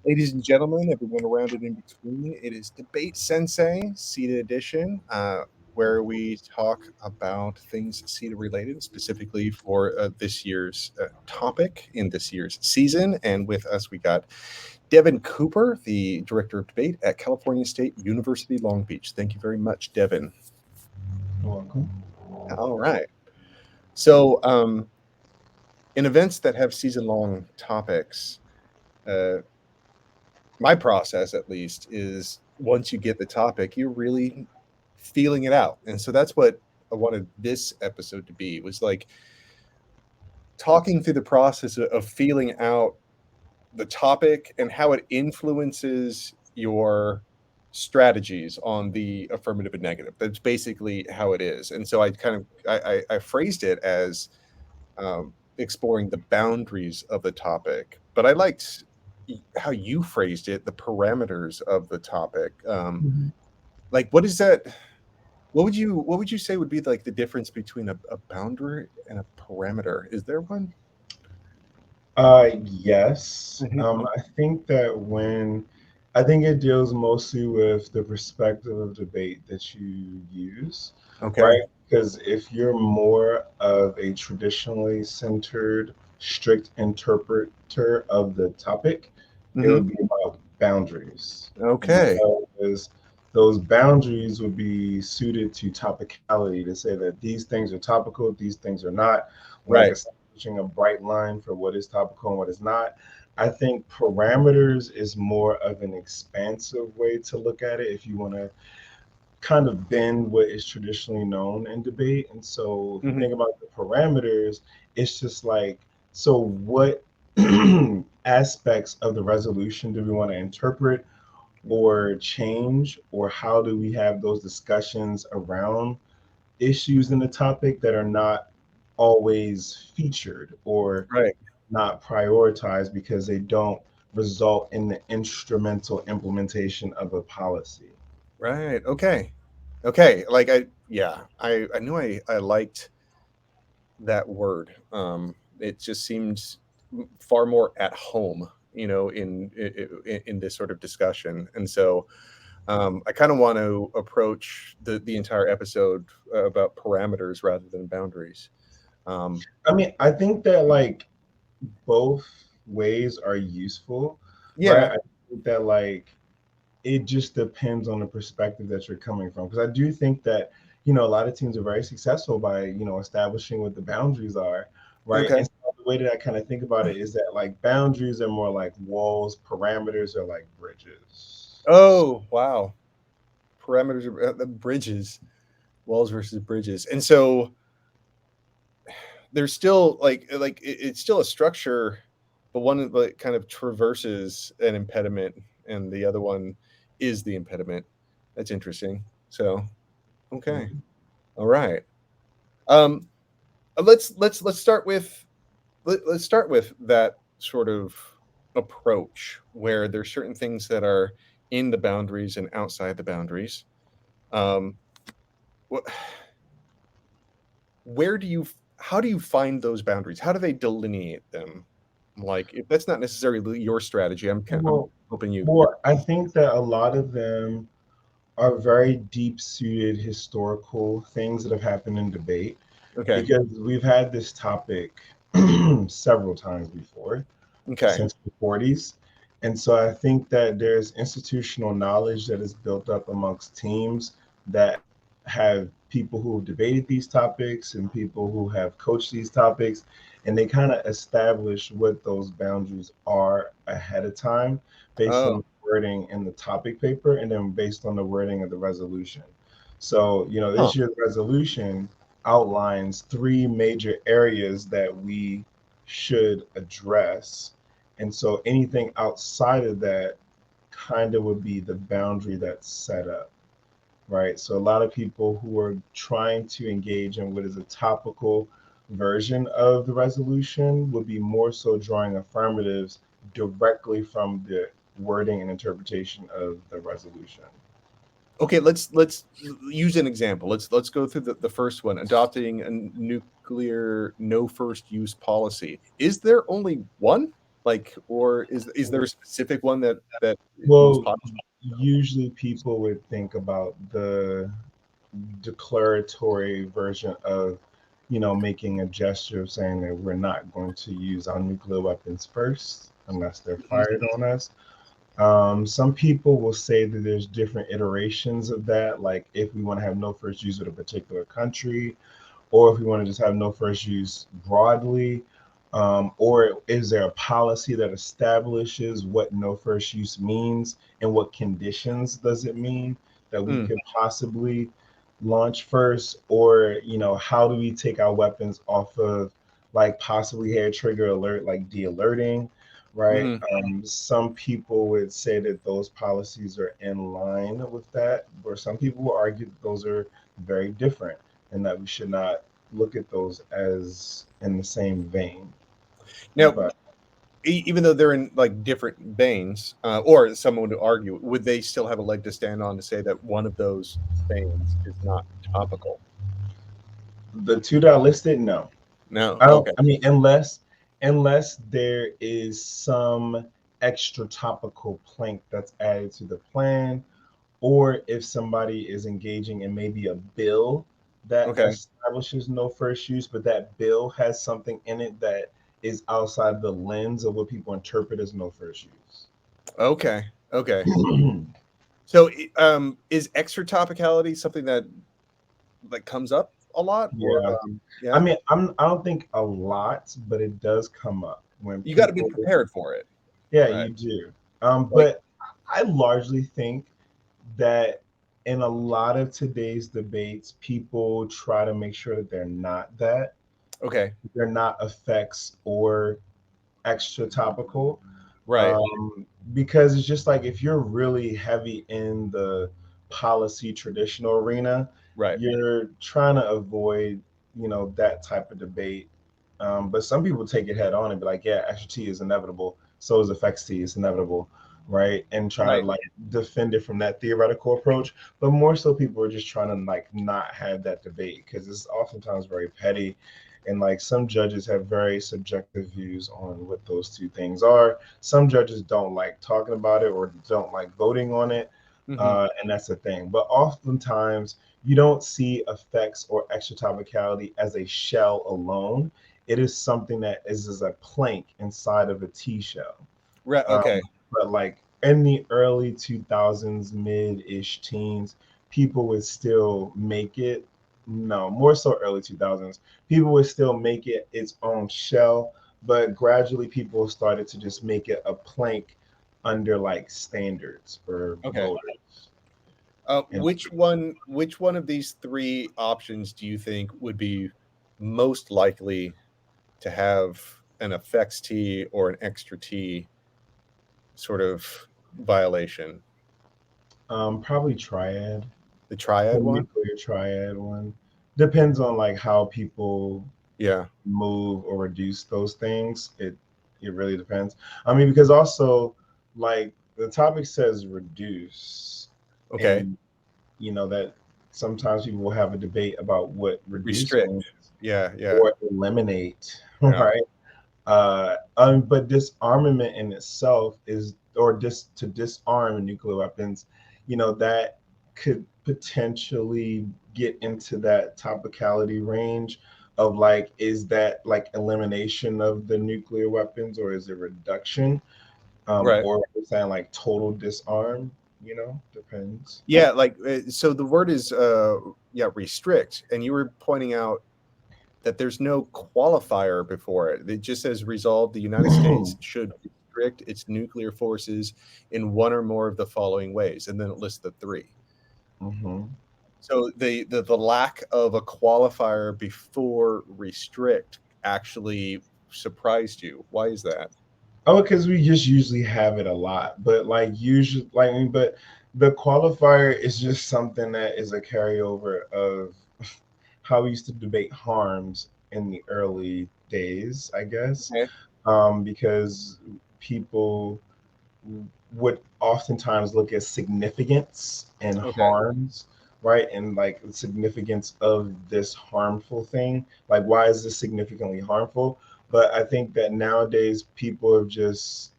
Ladies and gentlemen, everyone around and in between, it is DebateSensei, CEDA edition, where we talk about things CEDA related, specifically for this year's topic in this year's season. And with us, we got Devin Cooper, the Director of Debate at California State University, Long Beach. Thank you very much, Devin. You're welcome. All right. So, in events that have season-long topics, my process, at least, is once you get the topic, you're really feeling it out. And so that's what I wanted this episode to be, was like talking through the process of feeling out the topic and how it influences your strategies on the affirmative and negative. That's basically how it is. And so I kind of I phrased it as exploring the boundaries of the topic, but I liked how you phrased it, the parameters of the topic. Like, what is that? What would you say would be like the difference between a boundary and a parameter? Is there one? Yes. I think that I think it deals mostly with the perspective of debate that you use, Okay. right? Because if you're more of a traditionally centered, strict interpreter of the topic, it would be about boundaries. Okay. Because those boundaries would be suited to topicality, to say that these things are topical, these things are not. Right. Like establishing a bright line for what is topical and what is not. I think parameters is more of an expansive way to look at it if you want to kind of bend what is traditionally known in debate. And so if you think about the parameters, it's just like, so what aspects of the resolution do we want to interpret or change, or how do we have those discussions around issues in the topic that are not always featured or not prioritized because they don't result in the instrumental implementation of a policy. Right. Okay. Like I knew I liked that word. It just seemed far more at home, in this sort of discussion. And so I kind of want to approach the entire episode about parameters rather than boundaries. I mean, I think that like both ways are useful, Yeah. right? I think that like it just depends on the perspective that you're coming from. Because I do think that, a lot of teams are very successful by, establishing what the boundaries are, right? Okay. And so the way that I kind of think about it is that like boundaries are more like walls, parameters are like bridges. Oh, wow. Parameters are bridges, walls versus bridges. And so there's still it's still a structure, but one like kind of traverses an impediment and the other one is the impediment. That's interesting. So, okay. All right. Um let's start with let's start with that sort of approach where there's certain things that are in the boundaries and outside the boundaries. What where do you how do you find those boundaries? How do they delineate them? Like, if that's not necessarily your strategy, I'm hoping you. Well, I think that a lot of them are very deep-seated historical things that have happened in debate. Okay. Because we've had this topic several times before, Okay. since the 40s. And so I think that there's institutional knowledge that is built up amongst teams that have people who have debated these topics and people who have coached these topics, and they kind of establish what those boundaries are ahead of time based on the wording in the topic paper and then based on the wording of the resolution. So, this year's resolution outlines 3 major areas that we should address. And so anything outside of that kind of would be the boundary that's set up, right? So a lot of people who are trying to engage in what is a topical version of the resolution would be more so drawing affirmatives directly from the wording and interpretation of the resolution. Okay, let's use an example. Let's go through the first one, adopting a nuclear no first use policy. Is there only one? Like, or is there a specific one that is most Well, popular? usually people would think about the declaratory version of, making a gesture of saying that we're not going to use our nuclear weapons first unless they're fired on us. Some people will say that there's different iterations of that, like if we want to have no first use with a particular country, or if we want to just have no first use broadly, or is there a policy that establishes what no first use means and what conditions does it mean that we Mm, could possibly launch first, or how do we take our weapons off of like possibly hair trigger alert, like de-alerting, right? mhm. Some people would say that those policies are in line with that, or some people will argue that those are very different and that we should not look at those as in the same vein. Now, But even though they're in like different veins, or someone would argue, would they still have a leg to stand on to say that one of those veins is not topical? the two that I listed, no. No. I don't. Okay. I mean, unless there is some extra topical plank that's added to the plan, or if somebody is engaging in maybe a bill that Okay. establishes no first use, but that bill has something in it that is outside the lens of what people interpret as no first use. Okay. Okay. So, is extra topicality something that like comes up a lot, or Yeah. I yeah, mean, I don't think a lot, but it does come up when you got to be people. prepared for it, Yeah, right? you do. Like, But I largely think that in a lot of today's debates, people try to make sure that they're not that. okay, They're not effects or extra topical. right, Because it's just like if you're really heavy in the policy traditional arena, right, you're trying to avoid, that type of debate. But some people take it head on and be like, yeah, extra T is inevitable. So is effects T, it's inevitable, right? And try to right. like defend it from that theoretical approach. But more so, people are just trying to like not have that debate because it's oftentimes very petty, and like some judges have very subjective views on what those two things are. Some judges don't like talking about it or don't like voting on it, Hmm. and that's the thing. But oftentimes you don't see effects or extra topicality as a shell alone. It is something that is as a plank inside of a T shell. Right. um, Okay. but like in the early 2000s, mid-ish teens, people would still make it. No, more so early 2000s. People would still make it its own shell, but gradually people started to just make it a plank under like standards for Okay. voters. And Which one of these three options do you think would be most likely to have an effects T or an extra T sort of violation? probably triad, The the triad one? nuclear triad one. Depends on like how people Yeah. move or reduce those things. It really depends. I mean, because also like the topic says reduce, Okay. and that sometimes people will have a debate about what reduce Restrict. means Yeah. Yeah. or eliminate, Yeah. right? But disarmament in itself is, or to disarm nuclear weapons, that could potentially get into that topicality range of like, is that like elimination of the nuclear weapons or is it reduction? Right. Or we're saying like total disarm, depends. Yeah, like, so the word is, yeah, restrict, and you were pointing out that there's no qualifier before it. It just says resolve the United States should restrict its nuclear forces in one or more of the following ways, and then it lists the three. Hmm. So the lack of a qualifier before restrict actually surprised you. Why is that? Oh, because we just usually have it a lot, but like usually, like, but The qualifier is just something that is a carryover of how we used to debate harms in the early days, I guess, Okay. because people would oftentimes look at significance and Okay. harms, right? And like the significance of this harmful thing. Like, why is this significantly harmful? But I think that nowadays people have just,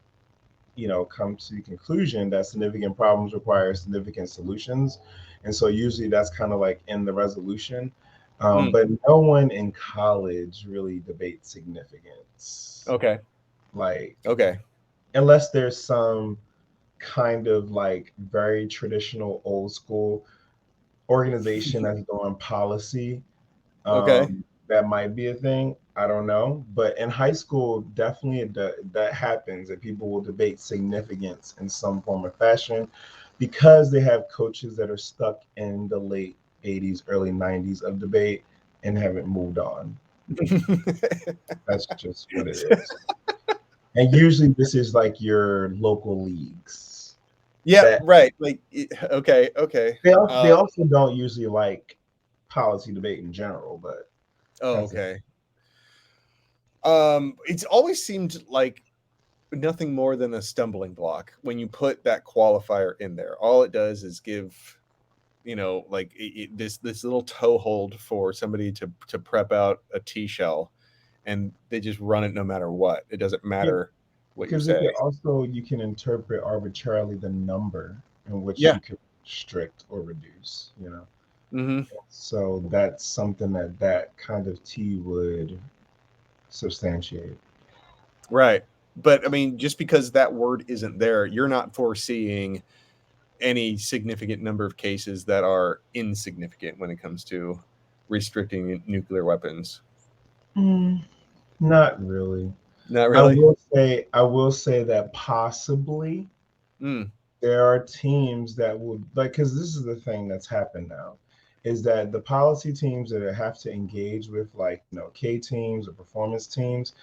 come to the conclusion that significant problems require significant solutions. And so usually that's kind of like in the resolution. Mm. But no one in college really debates significance. Okay. Like, Okay. unless there's some kind of like very traditional old school organization that's doing policy, Okay. that might be a thing. I don't know, but in high school definitely that happens, that people will debate significance in some form or fashion because they have coaches that are stuck in the late 80s early 90s of debate and haven't moved on. That's just what it is. And usually this is like your local leagues Yeah, that right. Like, okay, okay. they also don't usually like policy debate in general, but Oh, that's it. okay. It's always seemed like nothing more than a stumbling block when you put that qualifier in there. All it does is give, like this little toehold for somebody to prep out a T shell, and they just run it no matter what. It doesn't Yeah, matter what you because it say. can also you can interpret arbitrarily the number in which Yeah. you could restrict or reduce. Hmm. So that's something that kind of T would substantiate. Right. But I mean, just because that word isn't there, you're not foreseeing any significant number of cases that are insignificant when it comes to restricting nuclear weapons. Mm, not really. Not I really. will say I will say that possibly Mm. there are teams that would like, because this is the thing that's happened now, is that the policy teams that have to engage with like K teams or performance teams,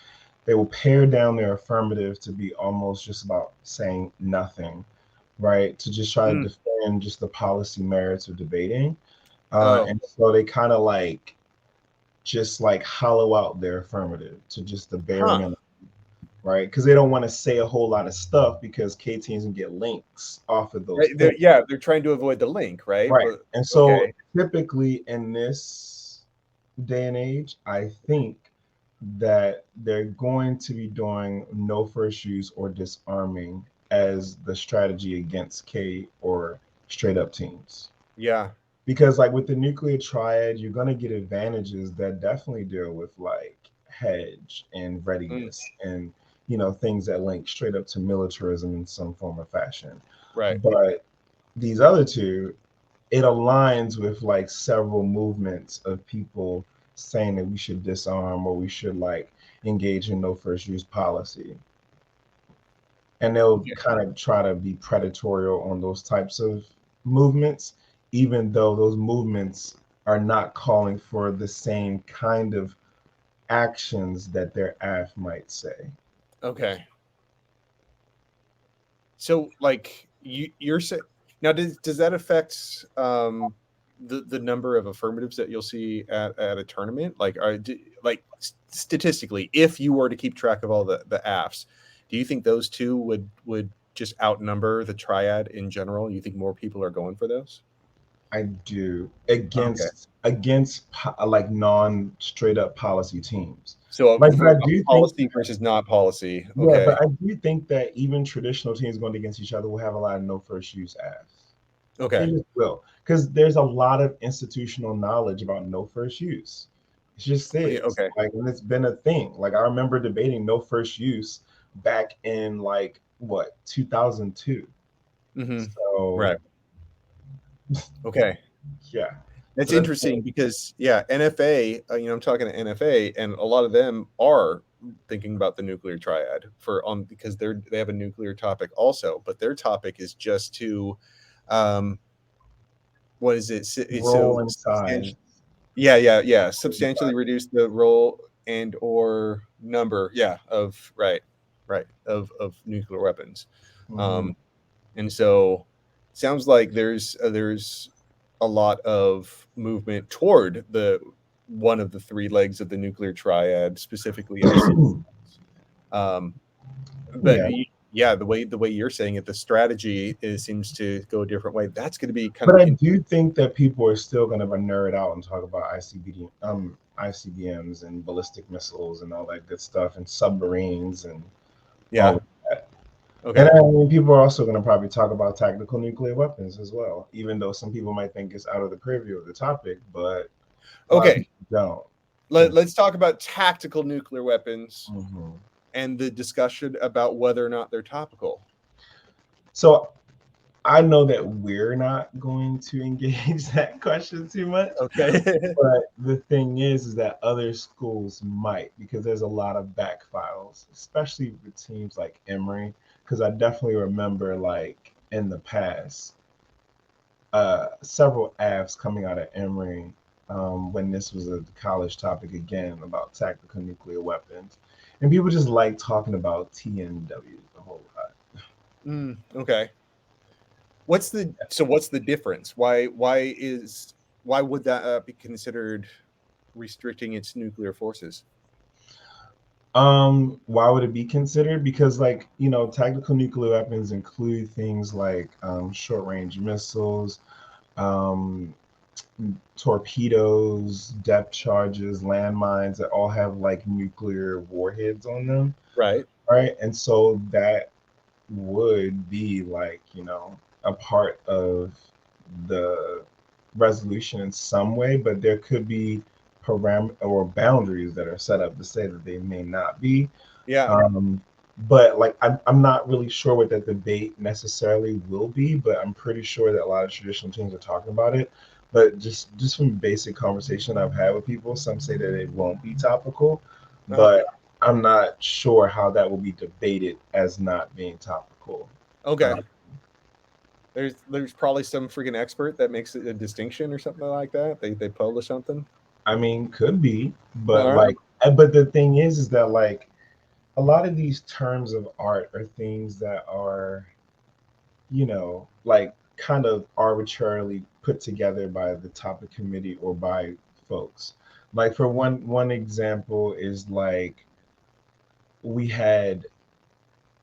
they will pare down their affirmative to be almost just about saying nothing, right? To just try to Mm. defend just the policy merits of debating. Oh, And so they kind of like just like hollow out their affirmative to just the bare huh. minimum, right? Because they don't want to say a whole lot of stuff because K teams can get links off of those Right. things. Yeah, they're trying to avoid the link, right? Right. But And so okay. typically in this day and age, I think that they're going to be doing no first use or disarming as the strategy against K or straight up teams. Yeah. Because like with the nuclear triad, you're gonna get advantages that definitely deal with like hedge and Mm. readiness and things that link straight up to militarism in some form or fashion. Right. But these other two, it aligns with like several movements of people saying that we should disarm or we should like engage in no first use policy. And they'll Okay. kind of try to be predatory on those types of movements, even though those movements are not calling for the same kind of actions that their AF might say. Okay. So, like, you're saying now, does that affect the number of affirmatives that you'll see at a tournament? Like, like statistically, if you were to keep track of all the AFs, do you think those two would just outnumber the triad in general? You think more people are going for those? I do Okay. against like non straight up policy teams. So Like, but for I do think policy versus not policy. yeah, Okay. but I do think that even traditional teams going against each other will have a lot of no first use AFs. They Okay. just will, because there's a lot of institutional knowledge about no first use. It just Yeah, is okay. like, and it's been a thing. Like I remember debating no first use back in like what 2002. Hmm. So Right. Okay. yeah, That's so that's interesting because yeah, NFA. I'm talking to NFA, and a lot of them are thinking about the nuclear triad for on because they have a nuclear topic also, but their topic is just to, um, what is it? role So and size. substantial. Yeah, yeah, yeah. Substantially reduce the role and or number. Yeah, right of nuclear weapons, Mm-hmm. um, and so. sounds like there's a lot of movement toward the one of the three legs of the nuclear triad, specifically ICBMs. But Yeah. yeah, the way you're saying it, the strategy seems to go a different way. That's going to be kind But of I do think that people are still going to nerd out and talk about ICBMs and ballistic missiles and all that good stuff and submarines and all yeah. of that. And Okay. I mean, people are also going to probably talk about tactical nuclear weapons as well, even though some people might think it's out of the purview of the topic, but a lot of Okay. people don't. Let's talk about tactical nuclear weapons Mhm. and the discussion about whether or not they're topical. So I know that we're not going to engage that question too much. Okay. But the thing is that other schools might, because there's a lot of back files, especially with teams like Emory. Because I definitely remember, like in the past, several AFs coming out of Emory when this was a college topic again about tactical nuclear weapons, and people just like talking about TNW a whole lot. Okay. What's the difference? Why would that be considered restricting its nuclear forces? Why would it be considered? Because, like, tactical nuclear weapons include things like short range missiles, um, torpedoes, depth charges, landmines that all have like nuclear warheads on them, Right. right? And so that would be like, a part of the resolution in some way, but there could be or boundaries that are set up to say that they may not be. Yeah. But like I'm not really sure what that debate necessarily will be, but I'm pretty sure that a lot of traditional teams are talking about it. But just from basic conversation I've had with people, some say that it won't be topical, Uh-huh. but I'm not sure how that will be debated as not being topical. Okay. Um, There's probably some freaking expert that makes a distinction or something like that. They publish something. I mean, could be, but All right. like, but the thing is that like a lot of these terms of art are things that are like kind of arbitrarily put together by the topic committee or by folks. Like for one example is like we had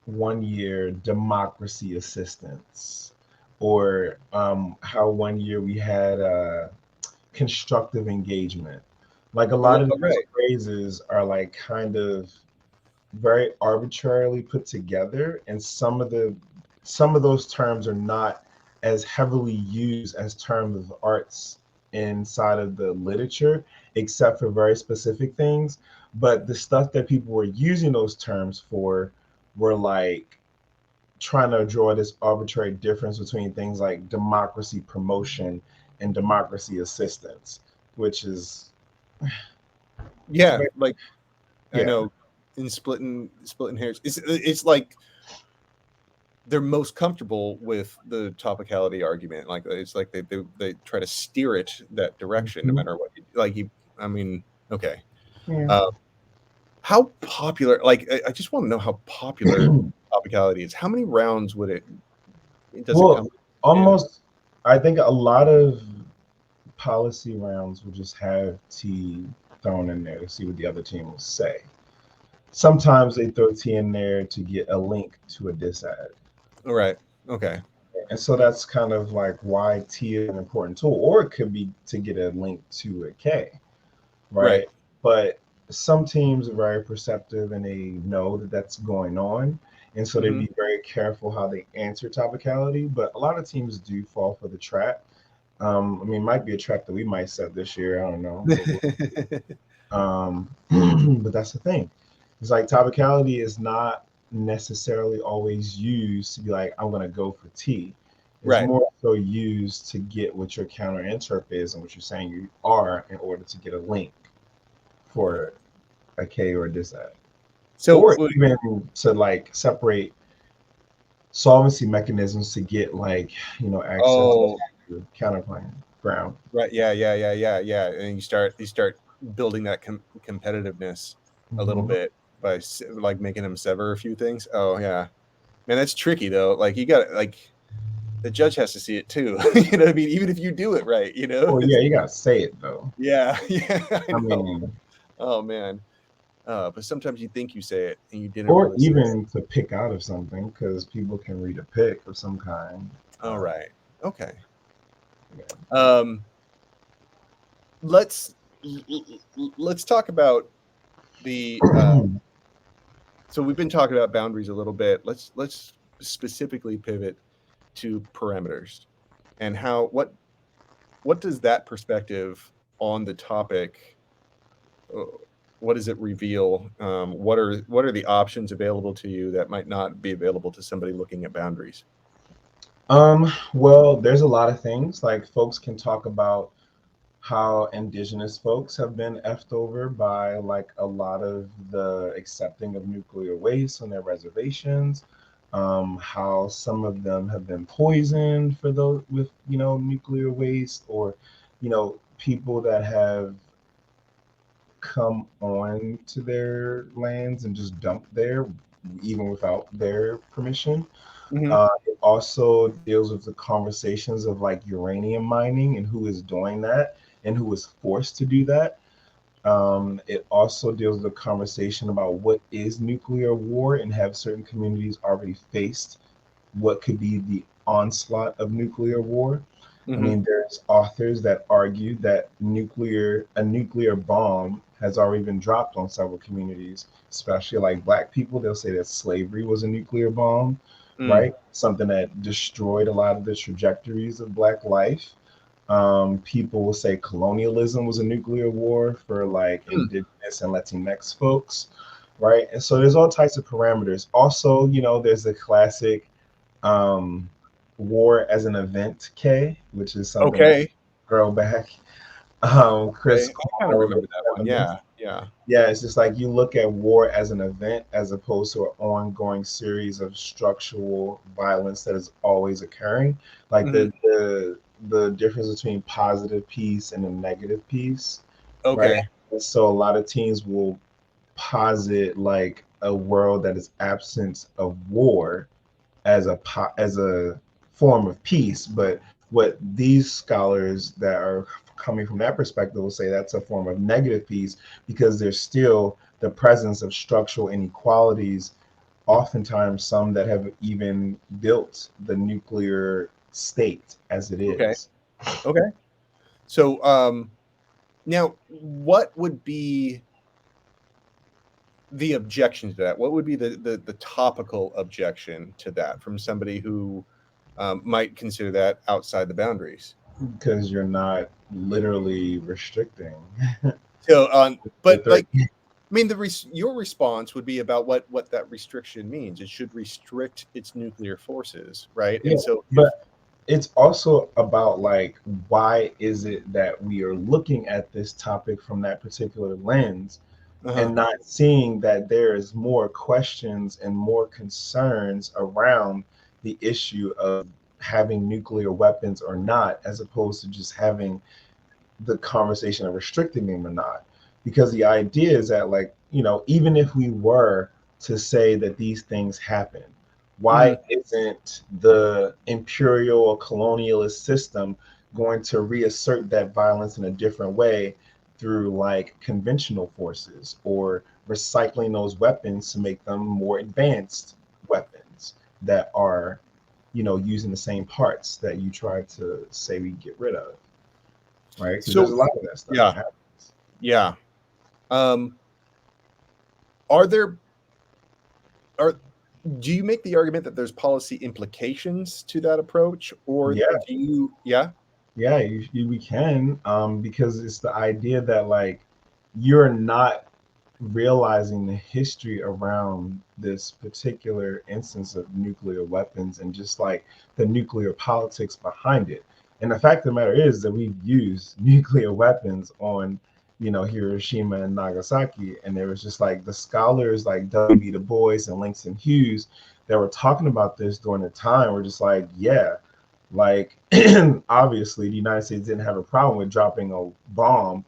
one year democracy assistance, or how one year we had constructive engagement. Like a lot of these Right. phrases are like kind of very arbitrarily put together, and some of those terms are not as heavily used as terms of arts inside of the literature, except for very specific things. But the stuff that people were using those terms for were like trying to draw this arbitrary difference between things like democracy promotion and democracy assistance, which is Yeah. Like I yeah. know in splitting hairs. It's like they're most comfortable with the topicality argument. Like it's like they try to steer it that direction no Mhm. matter what. Like you, I mean, okay. Yeah. Uh, how popular? Like I just want to know how popular topicality is. How many rounds would it does it come Well, in? almost, I think a lot of policy rounds will just have T thrown in there to see what the other team will say. Sometimes they throw T in there to get a link to a diss ad. All right. Okay. And so that's kind of like why T is an important tool, or it could be to get a link to a K, Right. right? But some teams are very perceptive and they know that that's going on. And so they'd Hmm. be very careful how they answer topicality. But a lot of teams do fall for the trap. I mean, it might be a trap that we might set this year. I don't know. But that's the thing. It's like topicality is not necessarily always used to be like, I'm going to go for T. It's Right. more so used to get what your counter interp is and what you're saying you are in order to get a link for a K or a dissect. So Or even to like separate solvency mechanisms to get like, access oh, to counterclaim ground. right. Yeah. And you start building that competitiveness a little Mm-hmm. bit by like making them sever a few things. Oh yeah, man, that's tricky though. Like you got like the judge has to see it too. You know what I mean? Even if you do it right, you know? Well, yeah, you gotta say it though. Yeah, yeah, I I know. mean, Oh man. But sometimes you think you say it and you didn't or really say it. even to pick out of something, because people can read a pick of some kind. All right. Okay. Yeah. Um, let's let's talk about the so we've been talking about boundaries a little bit. Let's specifically pivot to parameters and how what does that perspective on the topic uh, what does it reveal? What are the options available to you that might not be available to somebody looking at boundaries? Well, there's a lot of things. Like folks can talk about how indigenous folks have been effed over by like a lot of the accepting of nuclear waste on their reservations. How some of them have been poisoned for those with, nuclear waste, or, people that have come on to their lands and just dumped there even without their permission. Mhm. It also deals with the conversations of like uranium mining and who is doing that and who is forced to do that. It also deals with the conversation about what is nuclear war and have certain communities already faced what could be the onslaught of nuclear war. I Mhm. mean, there's authors that argue that a nuclear bomb has already been dropped on several communities, especially like Black people. They'll say that slavery was a nuclear bomb, Mm. right? Something that destroyed a lot of the trajectories of Black life. People will say colonialism was a nuclear war for like Mm. indigenous and Latinx folks, right? And so there's all types of parameters. Also, there's the classic um, war as an event K, which is something that Okay. girl back. Chris Okay. I kind of Cuomo, the remember that one. feminist. Yeah. Yeah. Yeah, it's just like you look at war as an event as opposed to an ongoing series of structural violence that is always occurring. Like Mhm. the difference between positive peace and a negative peace, right? Okay. And so a lot of teams will posit like a world that is absence of war as a form of peace. But what these scholars that are coming from that perspective will say that's a form of negative peace because there's still the presence of structural inequalities, oftentimes some that have even built the nuclear state as it Okay. is. Okay. So, now what would be the objection to that? What would be the topical objection to that from somebody who, might consider that outside the boundaries? Because you're not literally restricting So, the but, threat. like, I mean, your response would be about what that restriction means. It should restrict its nuclear forces, right? Yeah, And so if but it's also about like why is it that we are looking at this topic from that particular lens uh-huh, and not seeing that there is more questions and more concerns around the issue of having nuclear weapons or not, as opposed to just having the conversation of restricting them or not. Because the idea is that, like, even if we were to say that these things happen, why mhm, isn't the imperial or colonialist system going to reassert that violence in a different way through like conventional forces or recycling those weapons to make them more advanced weapons that are, using the same parts that you try to say we get rid of, right? Because there's so a lot of that stuff that yeah, happens. yeah. Um, are there are do you make the argument that there's policy implications to that approach, or Yeah, do you yeah? yeah, we can, because it's the idea that like you're not realizing the history around this particular instance of nuclear weapons and just like the nuclear politics behind it. And the fact of the matter is that we've used nuclear weapons on, Hiroshima and Nagasaki. And there was just like the scholars like W.B. Du Bois and Langston Hughes that were talking about this during the time were just like, yeah, like obviously the United States didn't have a problem with dropping a bomb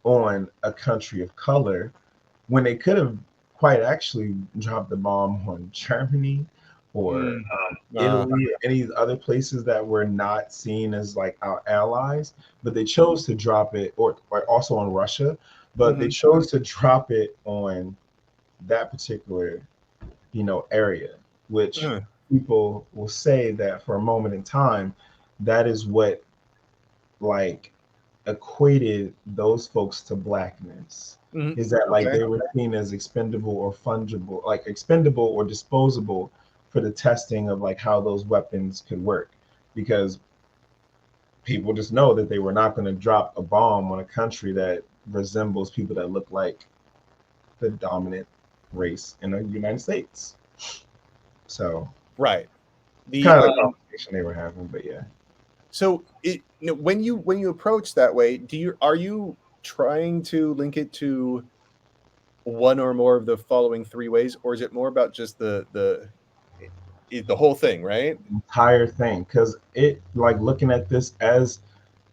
on a country of color when they could have quite actually dropped the bomb on Germany or Uh, Italy, any other places that were not seen as like our allies, but they chose to drop it, or also on Russia, but they mhm, chose to drop it on that particular, area, which uh, people will say that for a moment in time, that is what like equated those folks to blackness. mhm. Is that like Okay. they were seen as expendable or fungible, like expendable or disposable for the testing of like how those weapons could work, because people just know that they were not going to drop a bomb on a country that resembles people that look like the dominant race in the United States. So Right. it's The kind of the conversation they were having, but yeah. so when you approach that way, are you trying to link it to one or more of the following three ways, or is it more about just the whole thing, right? Entire thing, because it like looking at this as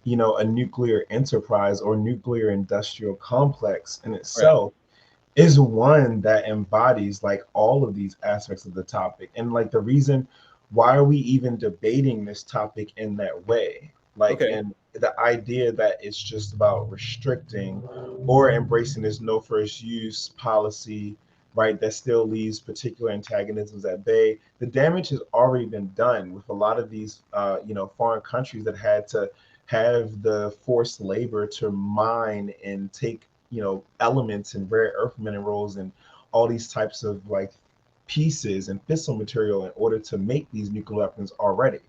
a nuclear enterprise or nuclear industrial complex in Right. itself is one that embodies like all of these aspects of the topic. And like the reason why are we even debating this topic in that way? Like, Okay. and the idea that it's just about restricting or embracing this no first use policy, right? That still leaves particular antagonisms at bay. The damage has already been done with a lot of these, foreign countries that had to have the forced labor to mine and take elements and rare earth minerals and all these types of like pieces and fissile material in order to make these nuclear weapons already.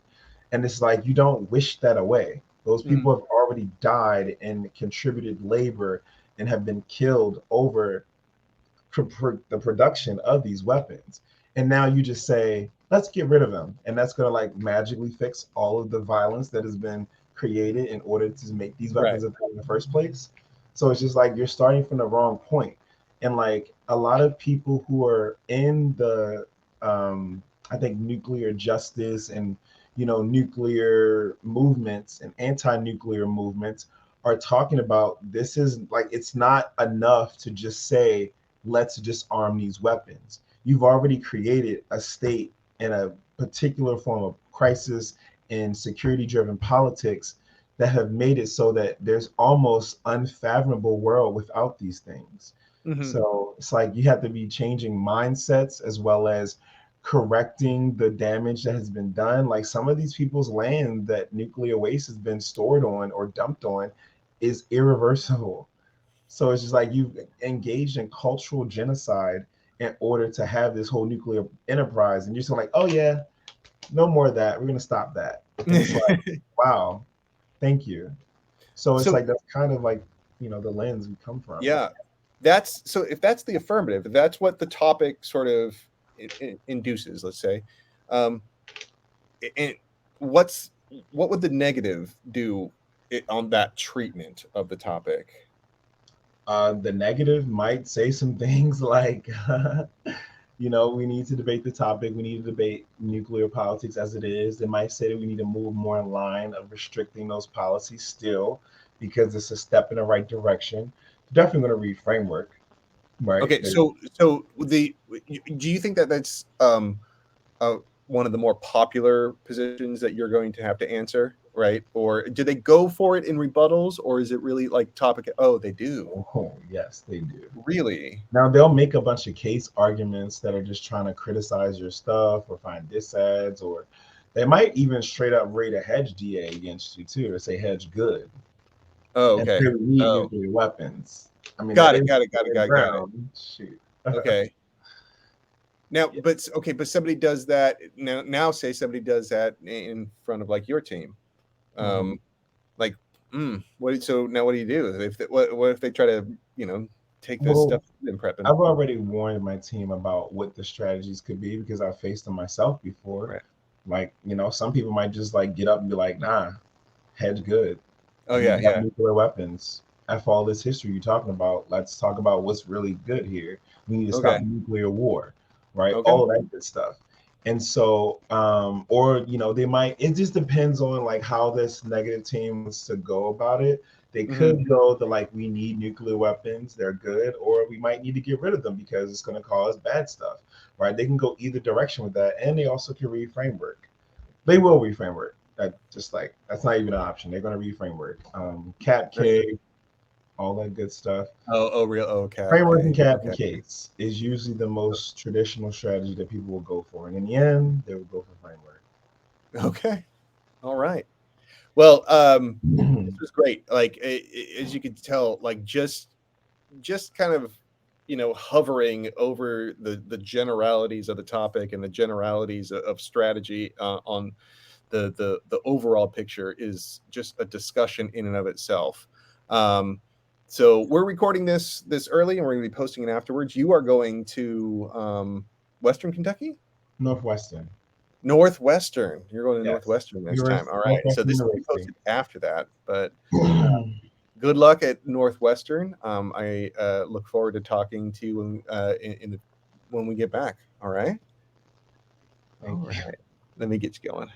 And it's like you don't wish that away. Those Mhm. people have already died and contributed labor and have been killed over the production of these weapons. And now you just say, let's get rid of them. And that's going to like magically fix all of the violence that has been created in order to make these Right. weapons in the first place. So it's just like you're starting from the wrong point. And like a lot of people who are in the, I think, nuclear justice and, nuclear movements and anti nuclear movements are talking about this is like, it's not enough to just say, let's disarm these weapons. You've already created a state and a particular form of crisis and security driven politics that have made it so that there's almost unfathomable world without these things. Mhm. So it's like you have to be changing mindsets as well as correcting the damage that has been done. Like some of these people's land that nuclear waste has been stored on or dumped on is irreversible. So it's just like you've engaged in cultural genocide in order to have this whole nuclear enterprise. And you're just like, oh, yeah, no more of that. We're going to stop that. And it's like, wow, thank you. So it's So, like, that's kind of like, the lens we come from. yeah, that's so if that's the affirmative, if that's what the topic sort of induces, let's say, um, and what's what would the negative do on that treatment of the topic? The negative might say some things like, we need to debate the topic. We need to debate nuclear politics as it is. They might say that we need to move more in line of restricting those policies still because it's a step in the right direction. Definitely going to read framework, right? Okay, so do you think that that's uh, one of the more popular positions that you're going to have to answer, right? Or do they go for it in rebuttals, or is it really like topic? Oh, they do. Oh, yes, they do. Really? Now they'll make a bunch of case arguments that are just trying to criticize your stuff or find diss ads, or they might even straight up rate a hedge DA against you too, or say hedge good Oh, and okay. say we need Oh, nuclear weapons. I mean, that got it, is got it, got it, got it, got it. ground. Shoot. Okay. Now, Yeah. okay, but somebody does that now. Now, say somebody does that in front of like your team. Mhm. Like, so now what do you do if what if they try to take this Well, stuff you've been prepping? I've already warned my team about what the strategies could be because I faced them myself before. Right. Like, some people might just like get up and be like, nah, hedge good. Oh We yeah, got yeah. nuclear weapons. After all this history you're talking about, let's talk about what's really good here. We need to stop Okay. nuclear war, right? Okay. All of that good stuff. And so, or they might. It just depends on like how this negative team wants to go about it. They could go the like, we need nuclear weapons, they're good, or we might need to get rid of them because it's going to cause bad stuff, right? They can go either direction with that, and they also can read framework. They will read framework. Just like, that's not even an option. They're going to read framework. CapK, all that good stuff. Okay. Framework and cap and Okay. case is usually the most traditional strategy that people will go for, and in the end, they will go for framework. Okay. All right. Well, this was great. Like, as you can tell, like just kind of, hovering over the generalities of the topic and the generalities of strategy on the overall picture is just a discussion in and of itself. So we're recording this early, and we're going to be posting it afterwards. You are going to Western Kentucky? Northwestern. Northwestern. You're going to Yes. Northwestern this time. All right. So this will be posted after that, but good luck at Northwestern. I look forward to talking to you when we get back. All right. Thank you. Let me get you going.